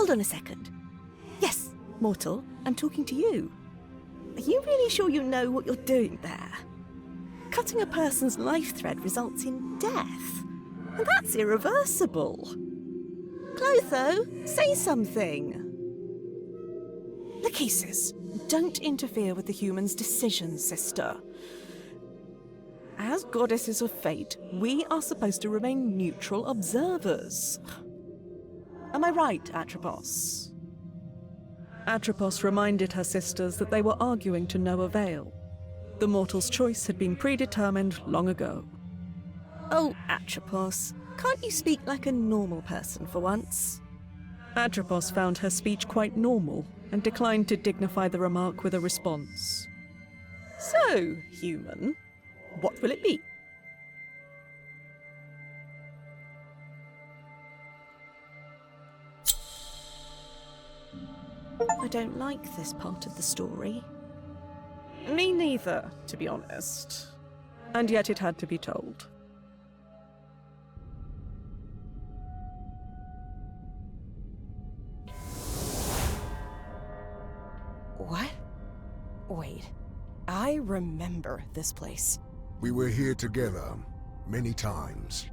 Hold on a second. Yes, mortal, I'm talking to you. Are you really sure you know what you're doing there? Cutting a person's life thread results in death, and that's irreversible. Clotho, say something. Lachesis, don't interfere with the human's decisions, sister. As goddesses of fate, we are supposed to remain neutral observers. Am I right, Atropos? Atropos reminded her sisters that they were arguing to no avail. The mortal's choice had been predetermined long ago. Oh, Atropos, can't you speak like a normal person for once? Atropos found her speech quite normal and declined to dignify the remark with a response. So, human, what will it be? I don't like this part of the story. Me neither, to be honest. And yet it had to be told. What? Wait, I remember this place. We were here together, many times.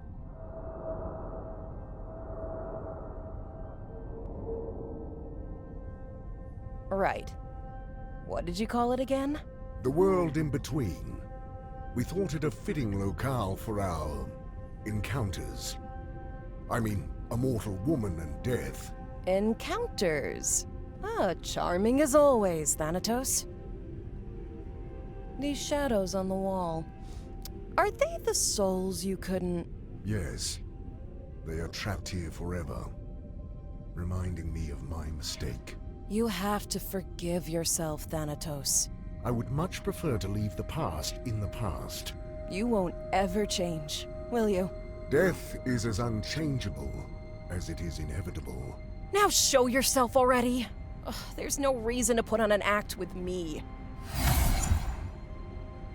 Right. What did you call it again? The world in between. We thought it a fitting locale for our encounters. I mean, a mortal woman and death. Encounters. Ah, charming as always, Thanatos. These shadows on the wall. Are they the souls you couldn't... Yes. They are trapped here forever, reminding me of my mistake. You have to forgive yourself, Thanatos. I would much prefer to leave the past in the past. You won't ever change, will you? Death is as unchangeable as it is inevitable. Now show yourself already! Ugh, there's no reason to put on an act with me.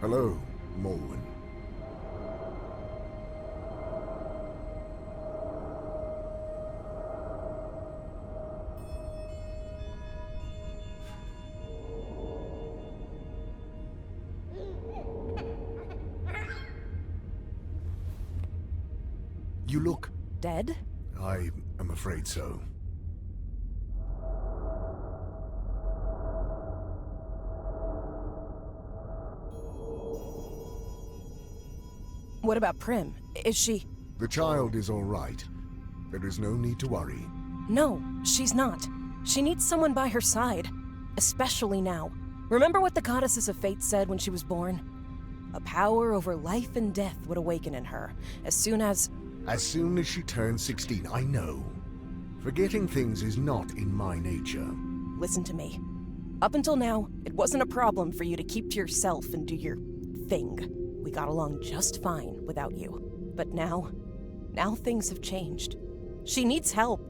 Hello, Morwen. You look... Dead? I am afraid so. What about Prim? Is she... The child is all right. There is no need to worry. No, she's not. She needs someone by her side. Especially now. Remember what the goddesses of fate said when she was born? A power over life and death would awaken in her, as soon as... As soon as she turns 16, I know. Forgetting things is not in my nature. Listen to me. Up until now, it wasn't a problem for you to keep to yourself and do your thing. We got along just fine without you. But now things have changed. She needs help.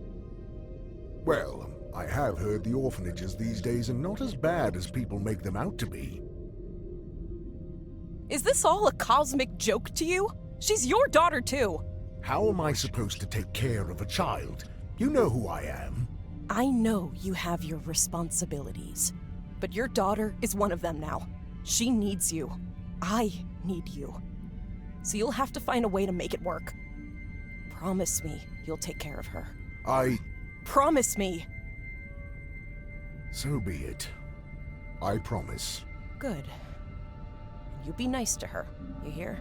Well, I have heard the orphanages these days are not as bad as people make them out to be. Is this all a cosmic joke to you? She's your daughter too. How am I supposed to take care of a child? You know who I am. I know you have your responsibilities, but your daughter is one of them now. She needs you. I need you. So you'll have to find a way to make it work. Promise me you'll take care of her. Promise me! So be it. I promise. Good. You be nice to her, you hear?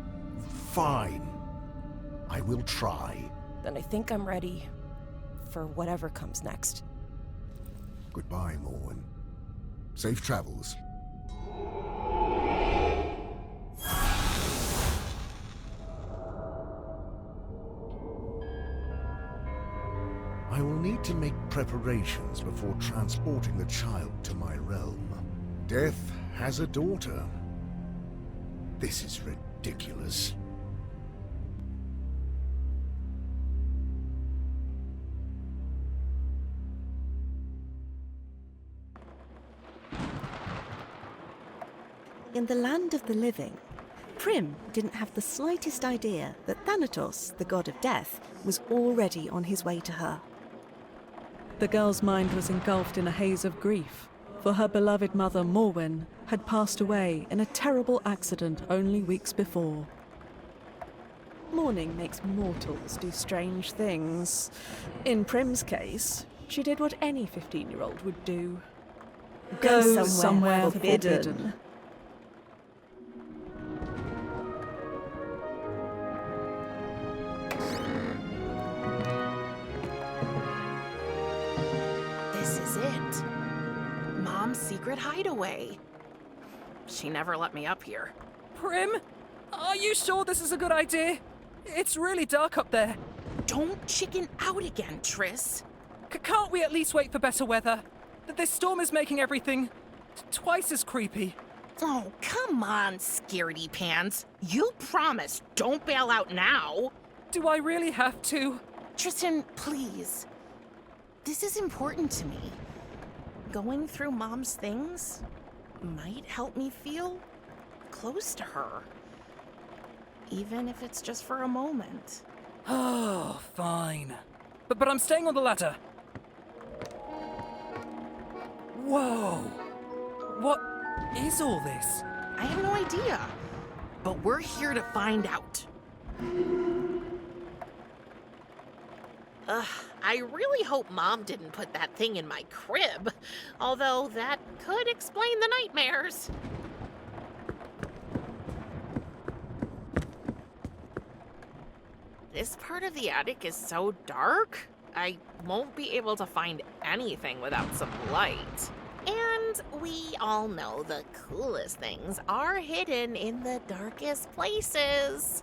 Fine. I will try. Then I think I'm ready for whatever comes next. Goodbye, Morwen. Safe travels. I will need to make preparations before transporting the child to my realm. Death has a daughter. This is ridiculous. In the land of the living, Prim didn't have the slightest idea that Thanatos, the god of death, was already on his way to her. The girl's mind was engulfed in a haze of grief, for her beloved mother, Morwen, had passed away in a terrible accident only weeks before. Mourning makes mortals do strange things. In Prim's case, she did what any 15-year-old would do. Go somewhere forbidden. This is it. Mom's secret hideaway. She never let me up here. Prim? Are you sure this is a good idea? It's really dark up there. Don't chicken out again, Triss. Can't we at least wait for better weather? This storm is making everything twice as creepy. Oh, come on, scaredy pants. You promised don't bail out now. Do I really have to? Tristan, please. This is important to me. Going through Mom's things might help me feel close to her. Even if it's just for a moment. Oh, fine. But I'm staying on the ladder. Whoa! What is all this? I have no idea. But we're here to find out. I really hope Mom didn't put that thing in my crib. Although that could explain the nightmares. This part of the attic is so dark, I won't be able to find anything without some light. And we all know the coolest things are hidden in the darkest places.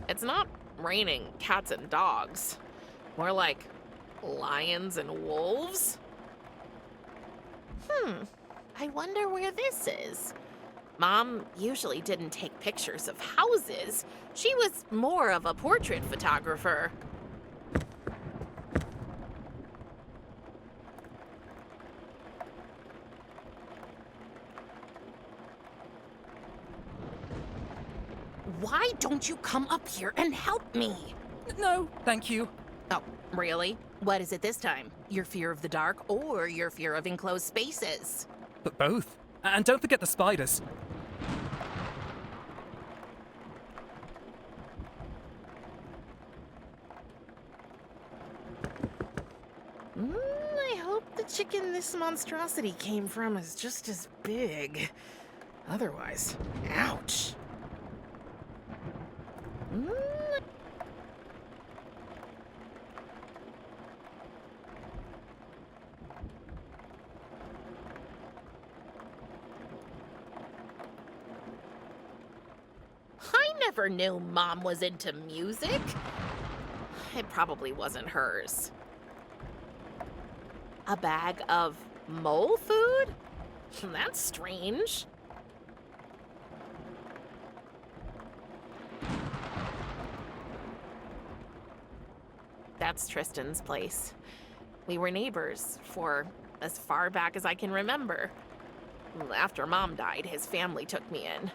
It's not raining cats and dogs. More like lions and wolves. I wonder where this is. Mom usually didn't take pictures of houses. She was more of a portrait photographer. Why don't you come up here and help me? No, thank you. Oh, really? What is it this time? Your fear of the dark or your fear of enclosed spaces? But both. And don't forget the spiders. I hope the chicken this monstrosity came from is just as big. Otherwise, ouch. I never knew Mom was into music. It probably wasn't hers. A bag of mole food? That's strange. That's Tristan's place. We were neighbors for as far back as I can remember. After Mom died, his family took me in.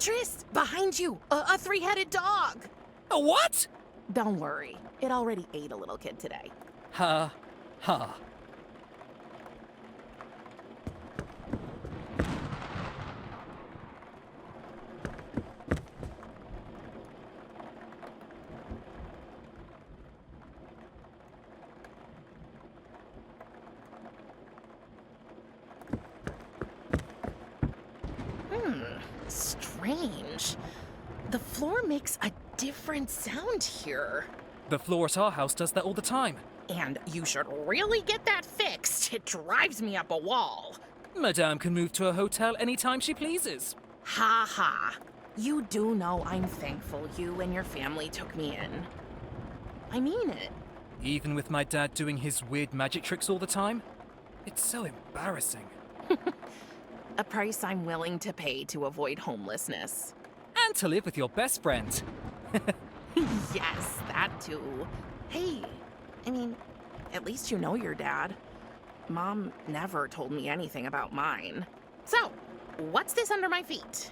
Tris, behind you! A three-headed dog! A what? Don't worry, it already ate a little kid today. Ha. Ha. Strange. The floor makes a different sound here. The floor at our house does that all the time. And you should really get that fixed. It drives me up a wall. Madame can move to a hotel anytime she pleases. Ha ha. You do know I'm thankful you and your family took me in. I mean it. Even with my dad doing his weird magic tricks all the time? It's so embarrassing. A price I'm willing to pay to avoid homelessness. And to live with your best friend. Yes, that too. Hey, I mean, At least you know your dad. Mom never told me anything about mine. So, what's this under my feet?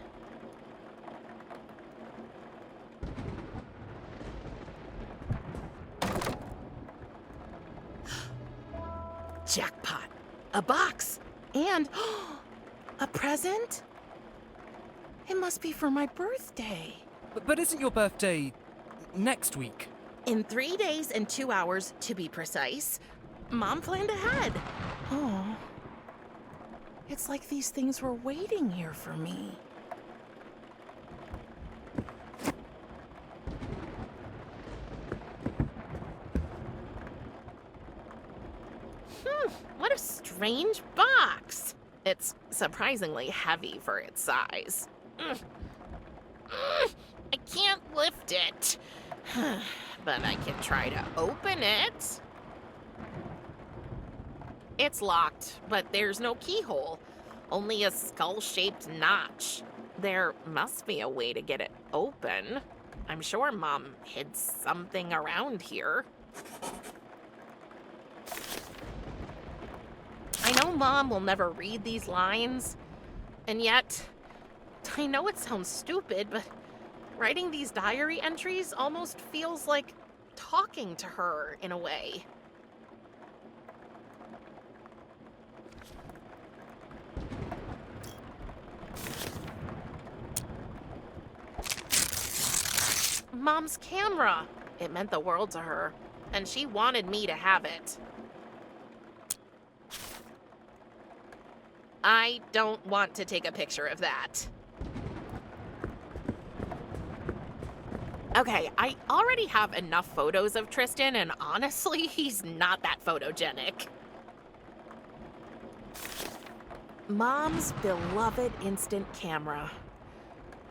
Jackpot. A box. And a present? It must be for my birthday. But isn't your birthday next week? In 3 days and 2 hours, to be precise. Mom planned ahead. Oh. It's like these things were waiting here for me. What a strange box. It's surprisingly heavy for its size. I can't lift it. But I can try to open it. It's locked, but there's no keyhole. Only a skull-shaped notch. There must be a way to get it open. I'm sure Mom hid something around here. I know Mom will never read these lines, and yet, I know it sounds stupid, but writing these diary entries almost feels like talking to her in a way. Mom's camera. It meant the world to her, and she wanted me to have it. I don't want to take a picture of that. Okay, I already have enough photos of Tristan, and honestly, he's not that photogenic. Mom's beloved instant camera.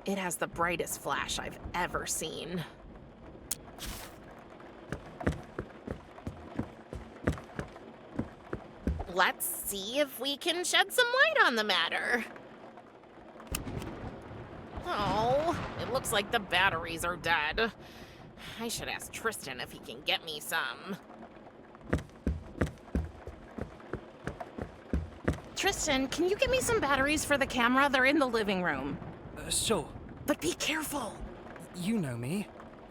It has the brightest flash I've ever seen. Let's see if we can shed some light on the matter. Oh, it looks like the batteries are dead. I should ask Tristan if he can get me some. Tristan, can you get me some batteries for the camera? They're in the living room. Sure. But be careful. You know me.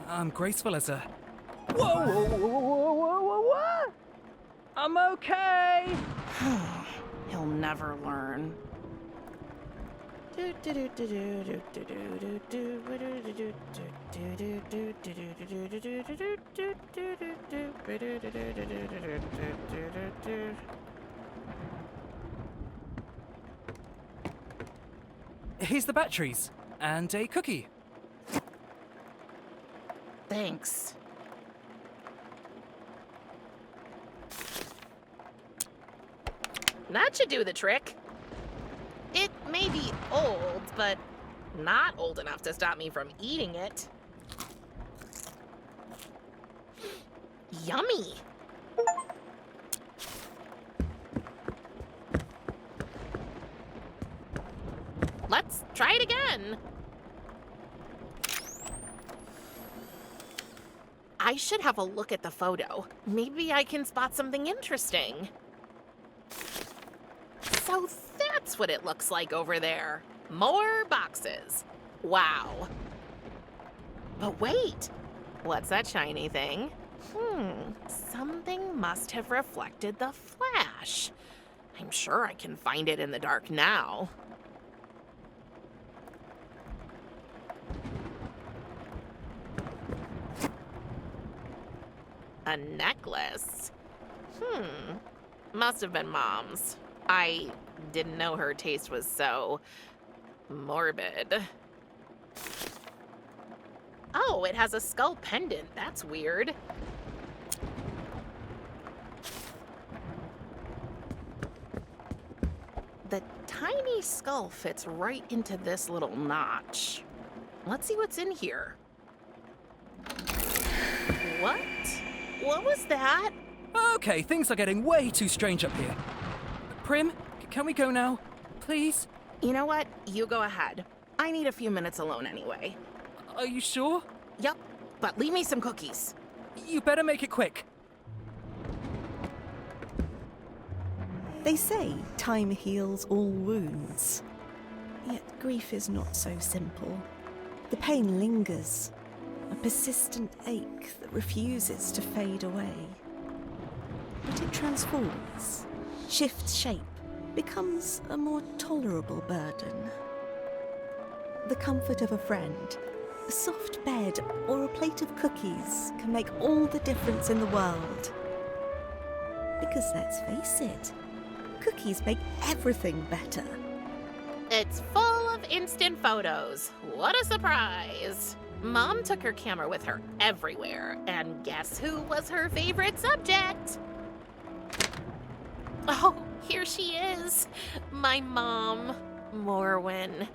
I'm graceful as a... Whoa, whoa, whoa, whoa, whoa, whoa, what? I'm okay. He'll never learn. Here's the batteries. And a cookie. Thanks. That should do the trick. It may be old, but not old enough to stop me from eating it. Yummy. Let's try it again. I should have a look at the photo. Maybe I can spot something interesting. So that's what it looks like over there. More boxes. Wow. But wait, what's that shiny thing? Something must have reflected the flash. I'm sure I can find it in the dark now. A necklace? Must have been Mom's. I didn't know her taste was so morbid. Oh, it has a skull pendant. That's weird. The tiny skull fits right into this little notch. Let's see what's in here. What? What was that? Okay, things are getting way too strange up here. Prim, can we go now? Please? You know what? You go ahead. I need a few minutes alone anyway. Are you sure? Yup, but leave me some cookies. You better make it quick. They say time heals all wounds. Yet grief is not so simple. The pain lingers, a persistent ache that refuses to fade away. But it transforms, shifts shape, becomes a more tolerable burden. The comfort of a friend, a soft bed, or a plate of cookies can make all the difference in the world. Because let's face it, cookies make everything better. It's full of instant photos. What a surprise! Mom took her camera with her everywhere, and guess who was her favorite subject? Oh, here she is. My mom, Morwen.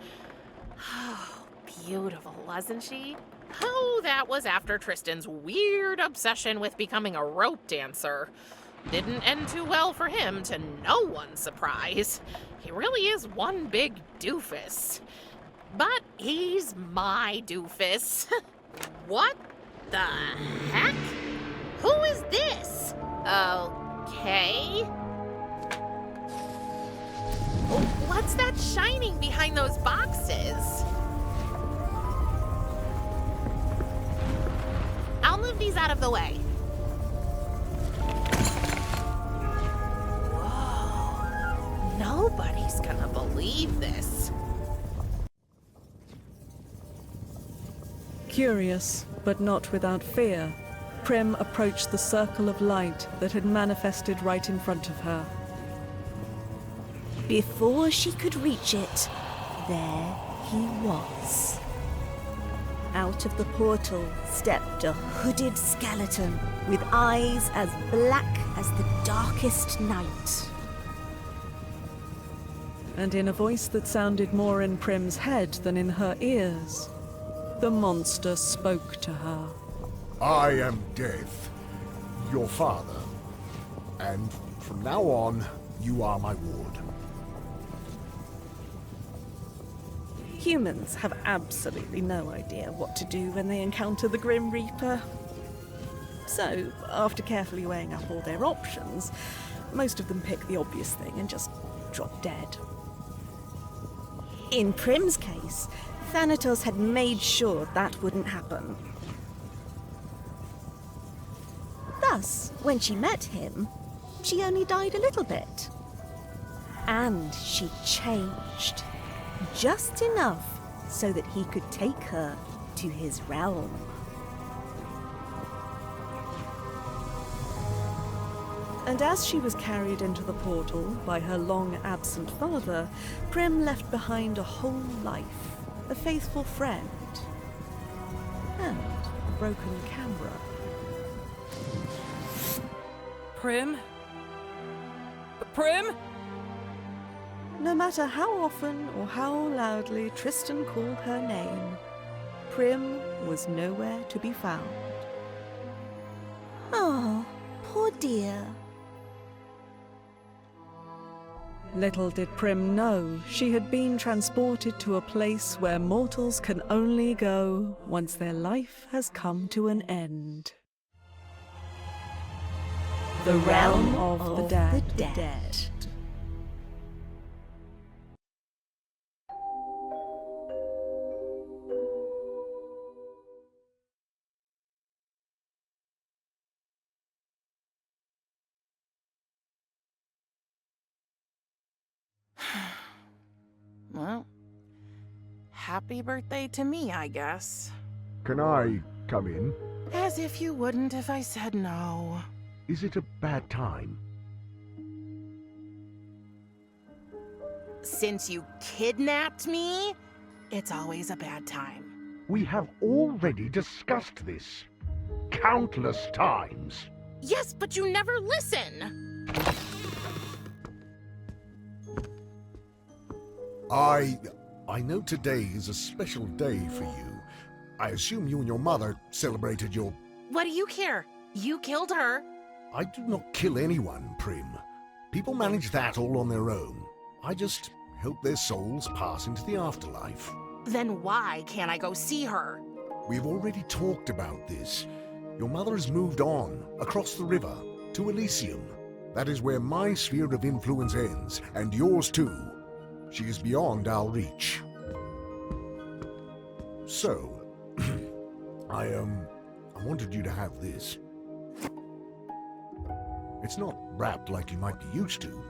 Oh, beautiful, wasn't she? Oh, that was after Tristan's weird obsession with becoming a rope dancer. Didn't end too well for him, to no one's surprise. He really is one big doofus. But he's my doofus. What the heck? Who is this? Okay. What's that shining behind those boxes? I'll move these out of the way. Whoa. Nobody's gonna believe this. Curious, but not without fear, Prim approached the circle of light that had manifested right in front of her. Before she could reach it, there he was. Out of the portal stepped a hooded skeleton with eyes as black as the darkest night. And in a voice that sounded more in Prim's head than in her ears, the monster spoke to her. I am Death, your father. And from now on, you are my ward. Humans have absolutely no idea what to do when they encounter the Grim Reaper. So, after carefully weighing up all their options, most of them pick the obvious thing and just drop dead. In Prim's case, Thanatos had made sure that wouldn't happen. Thus, when she met him, she only died a little bit. And she changed. Just enough so that he could take her to his realm. And as she was carried into the portal by her long-absent father, Prim left behind a whole life, a faithful friend, and a broken camera. Prim? Prim? No matter how often or how loudly Tristan called her name, Prim was nowhere to be found. Oh, poor dear. Little did Prim know she had been transported to a place where mortals can only go once their life has come to an end. The realm of the dead. Well, happy birthday to me, I guess. Can I come in? As if you wouldn't if I said no. Is it a bad time? Since you kidnapped me, it's always a bad time. We have already discussed this countless times. Yes, but you never listen. I know today is a special day for you. I assume you and your mother celebrated your... What do you care? You killed her. I do not kill anyone, Prim. People manage that all on their own. I just help their souls pass into the afterlife. Then why can't I go see her? We've already talked about this. Your mother has moved on, across the river, to Elysium. That is where my sphere of influence ends, and yours too. She is beyond our reach. So, I wanted you to have this. It's not wrapped like you might be used to,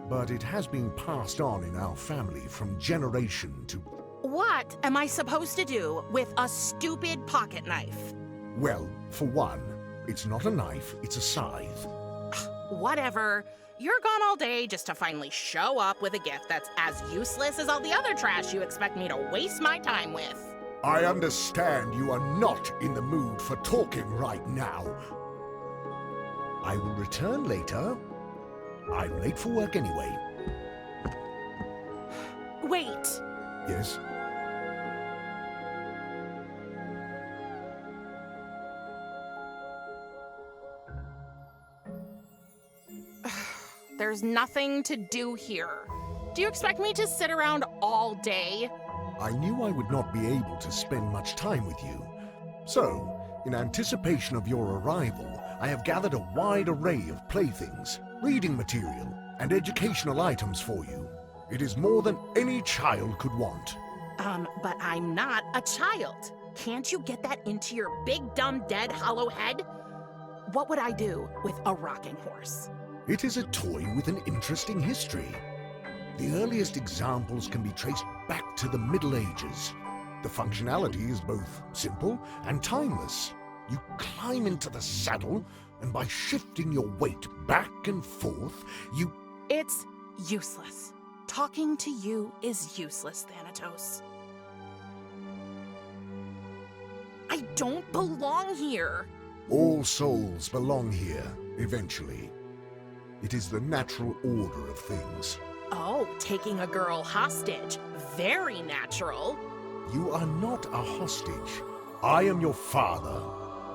but it has been passed on in our family from generation to... What am I supposed to do with a stupid pocket knife? Well, for one, it's not a knife, it's a scythe. Whatever. You're gone all day just to finally show up with a gift that's as useless as all the other trash you expect me to waste my time with. I understand you are not in the mood for talking right now. I will return later. I'm late for work anyway. Wait. Yes? There's nothing to do here. Do you expect me to sit around all day? I knew I would not be able to spend much time with you. So, in anticipation of your arrival, I have gathered a wide array of playthings, reading material, and educational items for you. It is more than any child could want. But I'm not a child. Can't you get that into your big, dumb, dead, hollow head? What would I do with a rocking horse? It is a toy with an interesting history. The earliest examples can be traced back to the Middle Ages. The functionality is both simple and timeless. You climb into the saddle, and by shifting your weight back and forth, you... It's useless. Talking to you is useless, Thanatos. I don't belong here. All souls belong here, eventually. It is the natural order of things. Oh, taking a girl hostage. Very natural. You are not a hostage. I am your father.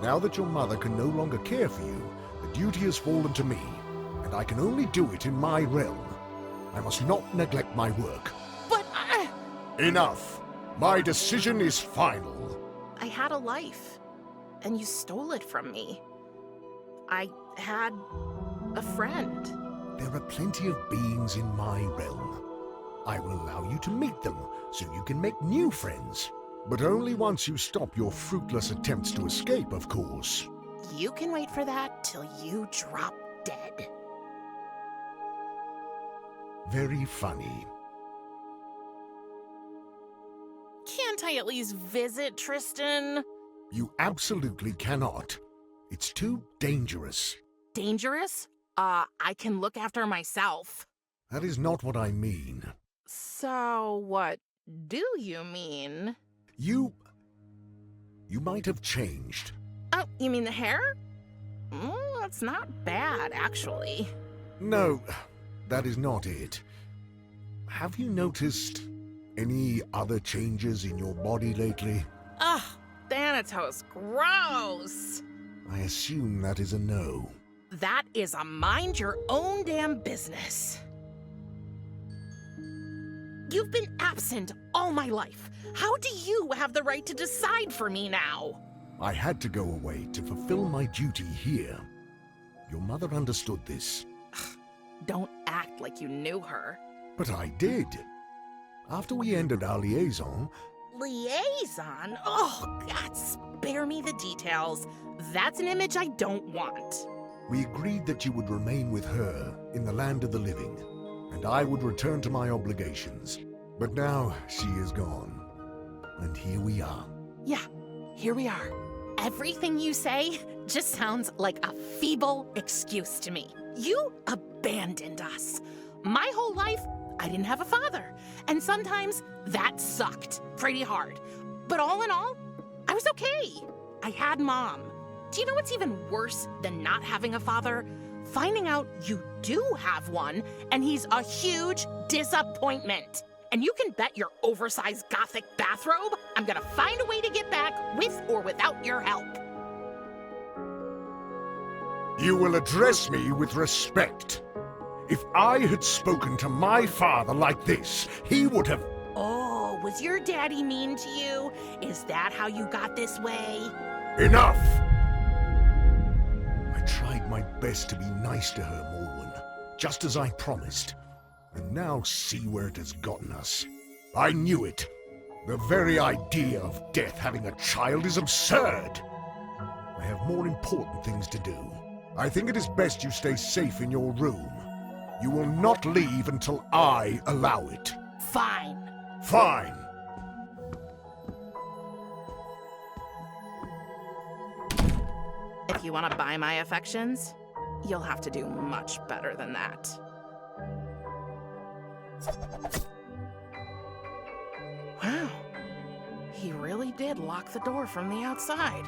Now that your mother can no longer care for you, the duty has fallen to me, and I can only do it in my realm. I must not neglect my work. But Enough! My decision is final. I had a life, and you stole it from me. I had a friend. There are plenty of beings in my realm. I will allow you to meet them, so you can make new friends. But only once you stop your fruitless attempts to escape, of course. You can wait for that till you drop dead. Very funny. Can't I at least visit Tristan? You absolutely cannot. It's too dangerous. Dangerous? I can look after myself. That is not what I mean. So what do you mean? You might have changed. Oh, you mean the hair? That's not bad, actually. No, that is not it. Have you noticed any other changes in your body lately? Ugh, Thanatos, gross! I assume that is a no. That is a mind your own damn business. You've been absent all my life. How do you have the right to decide for me now? I had to go away to fulfill my duty here. Your mother understood this. Don't act like you knew her. But I did. After we ended our liaison... Liaison? Oh, God, spare me the details. That's an image I don't want. We agreed that you would remain with her in the land of the living, and I would return to my obligations. But now she is gone, and here we are. Yeah, here we are. Everything you say just sounds like a feeble excuse to me. You abandoned us. My whole life, I didn't have a father, and sometimes that sucked pretty hard. But all in all, I was okay. I had Mom. Do you know what's even worse than not having a father? Finding out you do have one, and he's a huge disappointment. And you can bet your oversized gothic bathrobe I'm gonna find a way to get back with or without your help. You will address me with respect. If I had spoken to my father like this, he would have... Oh, was your daddy mean to you? Is that how you got this way? Enough! I tried my best to be nice to her, Morwen. just as I promised. And now see where it has gotten us. I knew it. The very idea of Death having a child is absurd. I have more important things to do. I think it is best you stay safe in your room. You will not leave until I allow it. Fine. Fine. If you want to buy my affections, you'll have to do much better than that. Wow. He really did lock the door from the outside.